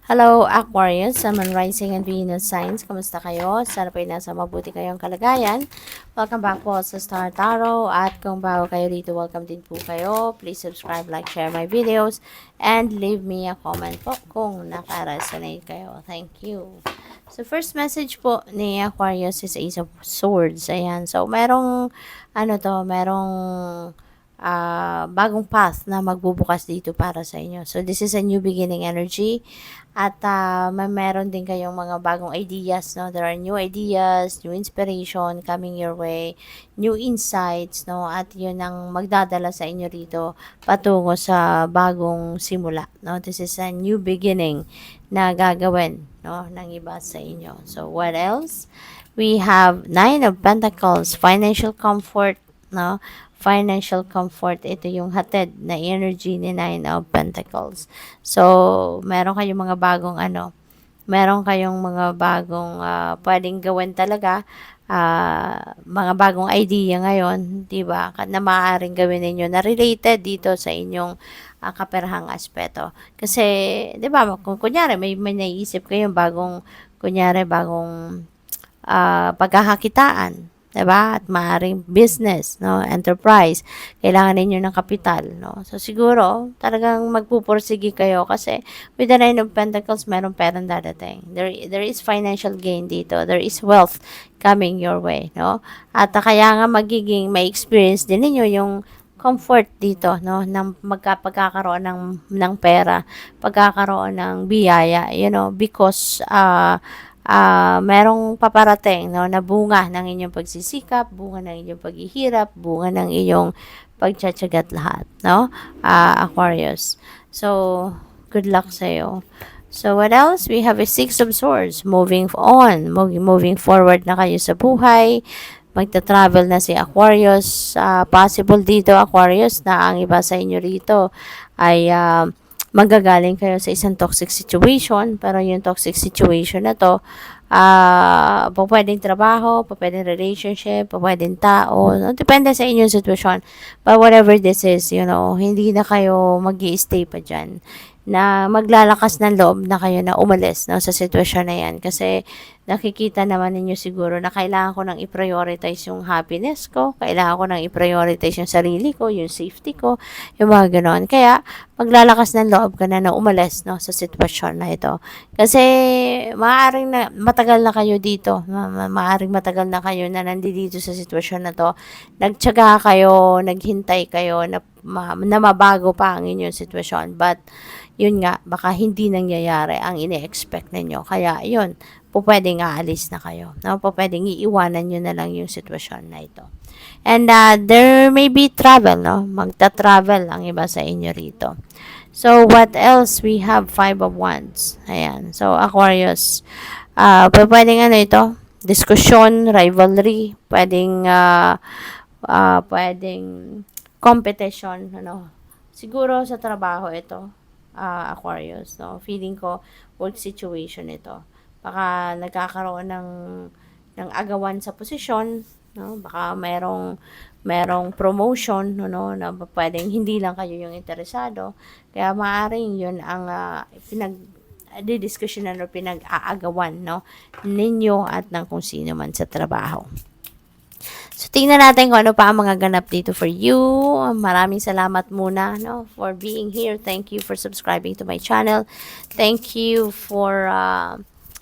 Hello, Aquarius, Sun, Moon, Rising, and Venus signs. Kamusta kayo? Sana po ay nasa mabuti kayong kalagayan. Welcome back po sa Star Tarot. At kung bago kayo dito, welcome din po kayo. Please subscribe, like, share my videos, and leave me a comment po kung naka-resonate kayo. Thank you. So, first message po ni Aquarius is Ace of Swords. Ayan. So, merong bagong path na magbubukas dito para sa inyo. So, this is a new beginning energy. At meron din kayong mga bagong ideas, no? There are new ideas, new inspiration coming your way, new insights, no? At yun ang magdadala sa inyo rito patungo sa bagong simula, no? This is a new beginning na gagawin, no? Ng iba sa inyo. So, what else? We have Nine of Pentacles, financial comfort, no? Financial comfort, ito yung hatid na energy ni Nine of Pentacles. So, meron kayong mga bagong pwedeng gawin talaga, mga bagong idea ngayon, 'di ba? Na maaaring gawin ninyo na related dito sa inyong kaperhang aspeto. Kasi, 'di ba, kung kunyari may naiisip kayong bagong pagkakakitaan, 'di ba? At maaring business, no, enterprise, kailangan ninyo ng kapital, no. So siguro talagang magpupursige kayo kasi with the Nine of Pentacles, merong perang dadating. There is financial gain dito. There is wealth coming your way, no. At kaya nga may experience din ninyo yung comfort dito, no, ng pagkakaroon ng pera, pagkakaroon ng biyaya, because merong paparating, no, na bunga ng inyong pagsisikap, bunga ng inyong paghihirap, bunga ng iyong pagtsatsagat lahat, no, Aquarius. So, good luck sa'yo. So, what else? We have a Six of Swords. Moving on. Moving forward na kayo sa buhay. Magta-travel na si Aquarius. Possible dito, Aquarius, na ang iba sa inyo rito ay magagaling kayo sa isang toxic situation, pero yung toxic situation na to, pwedeng trabaho, pwedeng relationship, pwedeng tao, no? Depende sa inyong sitwasyon. But whatever this is, hindi na kayo mag-i-stay pa dyan, na maglalakas ng loob na kayo na umalis, no, sa sitwasyon na yan. Kasi nakikita naman ninyo siguro na kailangan ko nang i-prioritize yung happiness ko, kailangan ko nang i-prioritize yung sarili ko, yung safety ko, yung mga ganon. Kaya maglalakas ng loob ka na umalis, no, sa sitwasyon na ito. Kasi maaring na matagal na kayo dito, maaring matagal na kayo na nandito sa sitwasyon na to. Nagtiyaga kayo, naghintay kayo na mabago pa ang inyong sitwasyon, but yun nga, baka hindi nangyayari ang ine-expect ninyo. Kaya yun, pwedeng aalis na kayo, no? Pwedeng iiwanan nyo na lang yung sitwasyon na ito. And there may be travel, no? Magta-travel ang iba sa inyo rito. So, what else? We have Five of Wands. Ayan. So, Aquarius, pwedeng ito? Diskusyon, rivalry, pwedeng competition, Siguro sa trabaho ito, Aquarius, no? Feeling ko work situation ito. Baka nagkakaroon ng agawan sa posisyon, no? Baka merong promotion, no, na pwedeng hindi lang kayo yung interesado. Kaya maaring yun ang didiskusyonan o pinag-aagawan, no, ninyo at ng kung sino man sa trabaho. So, tingnan natin kung ano pa ang mga ganap dito for you. Maraming salamat muna, no, for being here. Thank you for subscribing to my channel. Thank you for,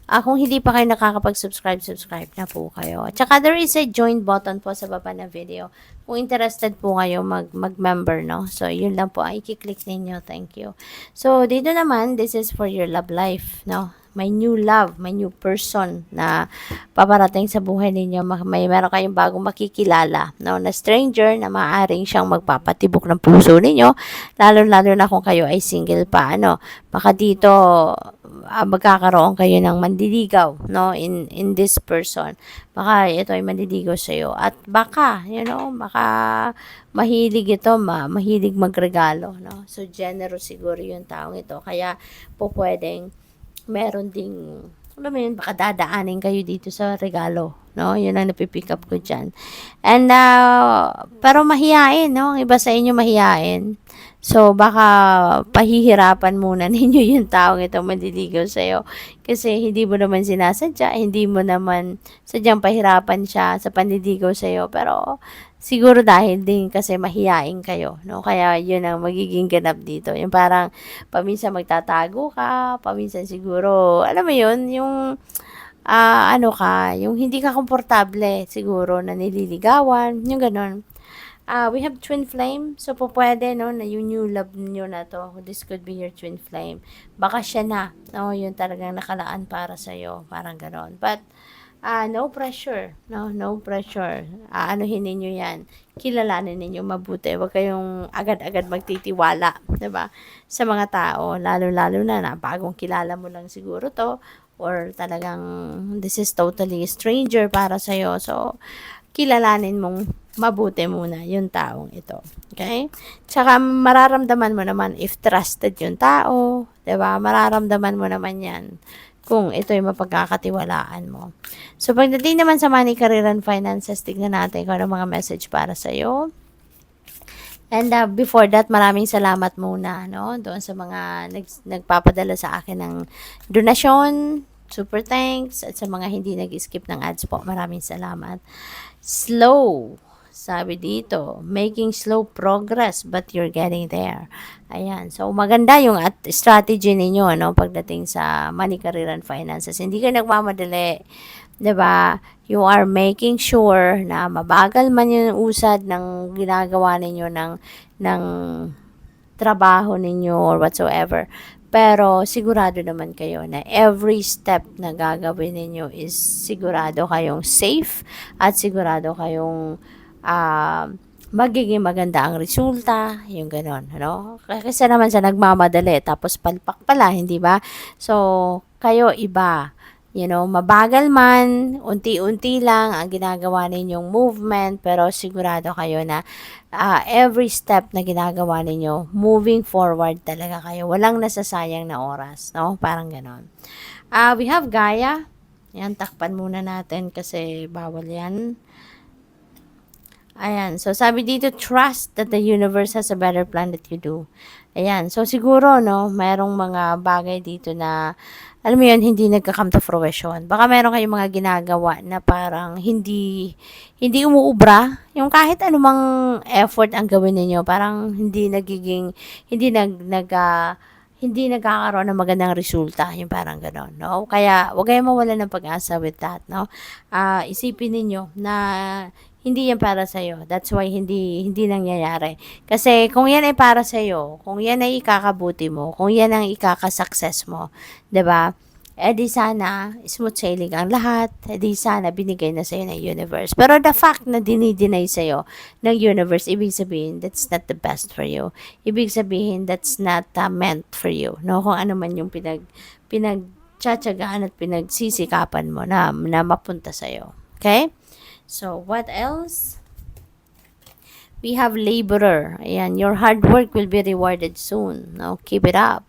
kung hindi pa kayo nakakapag-subscribe, subscribe na po kayo. At saka there is a join button po sa baba ng video. Kung interested po kayo mag-member, no? So, yun lang po. I-click ninyo. Thank you. So, dito naman, this is for your love life, no? May new love, may new person na paparating sa buhay ninyo. Meron kayong bagong makikilala, no, na stranger na maaaring siyang magpapatibok ng puso ninyo, lalo na kung kayo ay single pa, baka dito magkakaroon kayo ng mandiligaw, no, in this person. Baka ito ay mandiligaw sa iyo at baka mahilig magregalo, no. So generous siguro yung taong ito, kaya pwedeng meron ding, baka dadaanin kayo dito sa regalo, no? Yun ang napipick up ko dyan. And, pero mahihain, no? Ang iba sa inyo mahihain. So, baka pahihirapan muna ninyo yung taong ito manliligaw sa'yo. Kasi hindi mo naman sinasadya, hindi mo naman sadyang pahirapan siya sa panliligaw sa'yo. Pero, siguro dahil din kasi mahiyain kayo, no? Kaya yun ang magiging ganap dito. Yung parang, paminsan magtatago ka, paminsan siguro, alam mo yun, yung ano ka, yung hindi ka komportable siguro na nililigawan, yung ganon. We have twin flame. So, po pwede, no, na yung new love nyo na to. This could be your twin flame. Baka siya na, no, yun talagang nakalaan para sa'yo. Parang ganon. But, no pressure, no, no pressure. Anuhin ninyo yan. Kilalanin ninyo mabuti. Huwag kayong agad-agad magtitiwala, 'di ba? Sa mga tao, lalo-lalo na bagong kilala mo lang siguro to or talagang this is totally stranger para sa'yo. So, kilalanin mong mabuti muna yung taong ito. Okay? Tsaka mararamdaman mo naman if trusted yung tao, 'di ba? Mararamdaman mo naman 'yan kung ito yung mapagkakatiwalaan mo. So, pagdating naman sa money, career, and finances, tignan natin kung ano mga message para sa'yo. And before that, maraming salamat muna, no? Doon sa mga nagpapadala sa akin ng donasyon, super thanks, at sa mga hindi nag-skip ng ads po, maraming salamat. Slow, sabi dito, making slow progress but you're getting there. Ayan, so maganda yung strategy ninyo, no, pagdating sa money, career, and finances. Hindi ka nagmamadali, 'di ba? You are making sure na mabagal man yung usad ng ginagawa ninyo ng trabaho ninyo or whatsoever. Pero sigurado naman kayo na every step na gagawin ninyo is sigurado kayong safe at sigurado kayong magiging maganda ang resulta, yung ganon, ano? Kasi naman sa nagmamadali, tapos palpak pala, hindi ba? So, kayo iba, mabagal man, unti-unti lang ang ginagawa ninyong movement, pero sigurado kayo na every step na ginagawa ninyo, moving forward talaga kayo. Walang nasasayang na oras, no? Parang ganon. We have Gaia. Yan, takpan muna natin kasi bawal yan. Ayan. So, sabi dito, trust that the universe has a better plan that you do. Ayan. So, siguro, no, mayroong mga bagay dito na, alam mo yun, hindi nagka-come to fruition. Baka meron kayong mga ginagawa na parang hindi umuubra. Yung kahit anumang effort ang gawin niyo parang hindi nagiging, hindi nagkakaroon ng magandang resulta, yung parang gano'n, no? Kaya, huwag kayong mawalan ng pag-asa with that, no? Isipin ninyo na hindi yan para sa'yo. That's why hindi nangyayari. Kasi kung yan ay para sa'yo, kung yan ay ikakabuti mo, kung yan ang ikakasuccess mo, 'di ba? Di sana smooth sailing ang lahat. Di sana binigay na sa'yo ng universe. Pero the fact na dinideny sa'yo ng universe, ibig sabihin that's not the best for you. Ibig sabihin that's not meant for you. No, kung ano man yung pinagtsatsagaan at pinagsisikapan mo na mapunta sa'yo. Okay? So, what else? We have laborer. Ayan, your hard work will be rewarded soon. No, keep it up.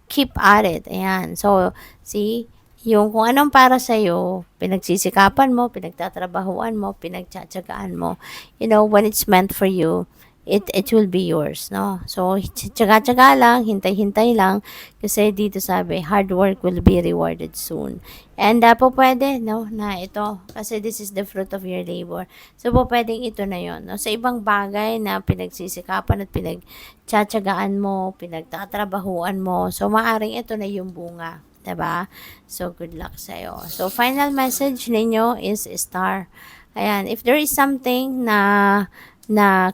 Keep at it. Ayan. So, see, yung kung anong para sa'yo, pinagsisikapan mo, pinagtatrabahuan mo, pinagtsatsagaan mo. When it's meant for you, it will be yours, no? So, tsaga-tsaga lang, hintay-hintay lang, kasi dito sabi, hard work will be rewarded soon. And po pwede, no, na ito, kasi this is the fruit of your labor. So, po pwedeng ito na yon, no? Sa ibang bagay na pinagsisikapan at pinagtsatsagaan mo, pinagtatrabahuan mo, so, maaring ito na yung bunga. Diba? So, good luck sa'yo. So, final message ninyo is star. Ayan, if there is something na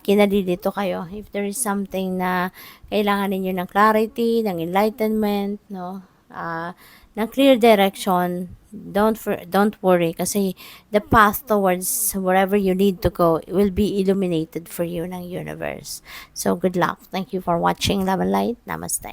kinalilito kayo, if there is something na kailangan ninyo ng clarity, ng enlightenment, no, ng clear direction, don't worry kasi the path towards wherever you need to go will be illuminated for you ng universe. So good luck. Thank you for watching Love and Light. Namaste.